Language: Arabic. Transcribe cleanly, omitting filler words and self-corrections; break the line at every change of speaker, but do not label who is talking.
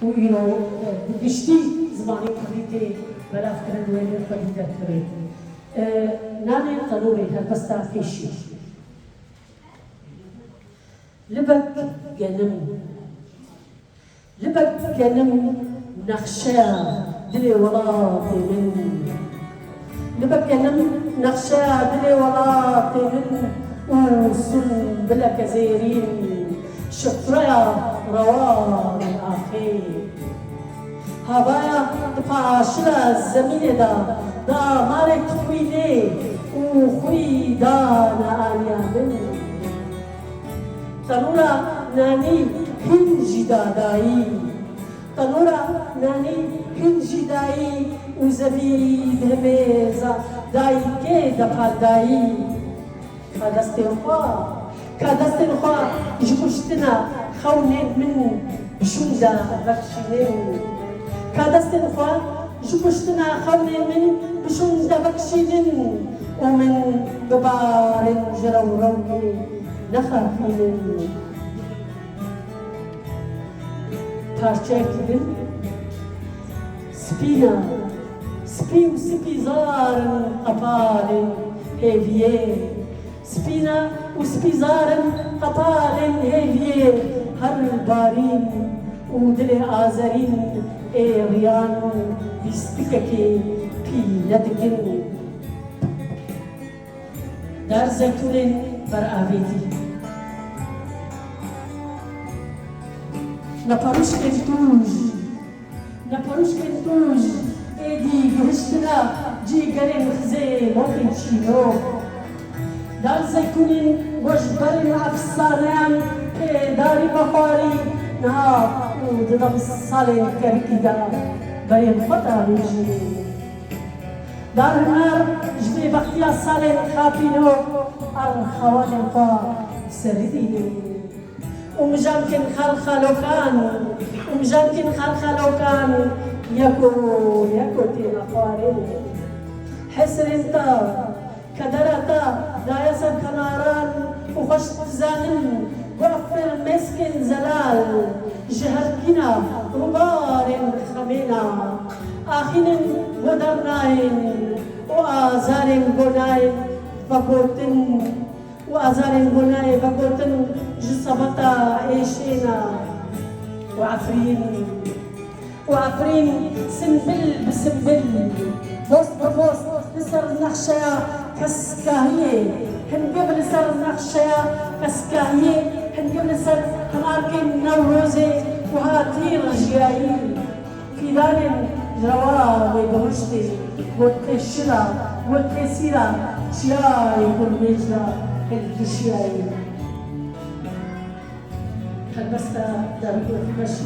وإنه بشتي زماني كريتي بلا فكرة دويني خديدة كريتي ناني تنوري هالبستا فيشي لبك جنم لبك جنم نخشى دلي ولاتي من لبك جنم نخشى دلي ولاتي من وسن بلا كزيرين شفريا روان الأخير هبايا تباشلا الزمينة دا مارك خويلي وخوي دانا آنيا من تنورا ناني هنجي داداي تنورا ناني هنجي داي وزبيد هميزا داي كي داي كدستن خوا جبشتنا خونين من بشوندا بكشينين كدستن خوا جبشتنا خونين من بشوندا بكشينين ومن ببار جرو روي نخافين parçaya gidin سبي زار قبال هيفيه سبينا وسبي زار قبال هيفيه هالبارين ودلي آزرين ريان بيستككي بي لدقن دار زيتون بر آويدي نپروش کنتوج ایدی گرشتنا جی گرین خزی موقن چینو دار زیتونین وجبرین افسانیان داری بخواری نها ودنا بالصالين كركدا برين خطا نجي دار النار جبي بختيا صالين خابينو الخوان الخوا سرديني ومجامكن خلخلو كان يكو تينا خوارين حسر انت كدرتا دايسا كناران وخشت زانن وقفر مسكن زلال جهركنا ربار خمينا آخين ودرناين وآزار بناين فقوتن جسبتا إيشينا وعفرين سنبل بسنبل بوست ببوست لسر نخشيا كسكاهية هنقبل لسر نخشيا كسكاهية هنقبل لسر هناركن نوروزي وهاتي رجيائي في دار جرواب ويبهشتي والتشرا والتسيرا شياي والمجرى الكشياي هل بس دارك وفي مشي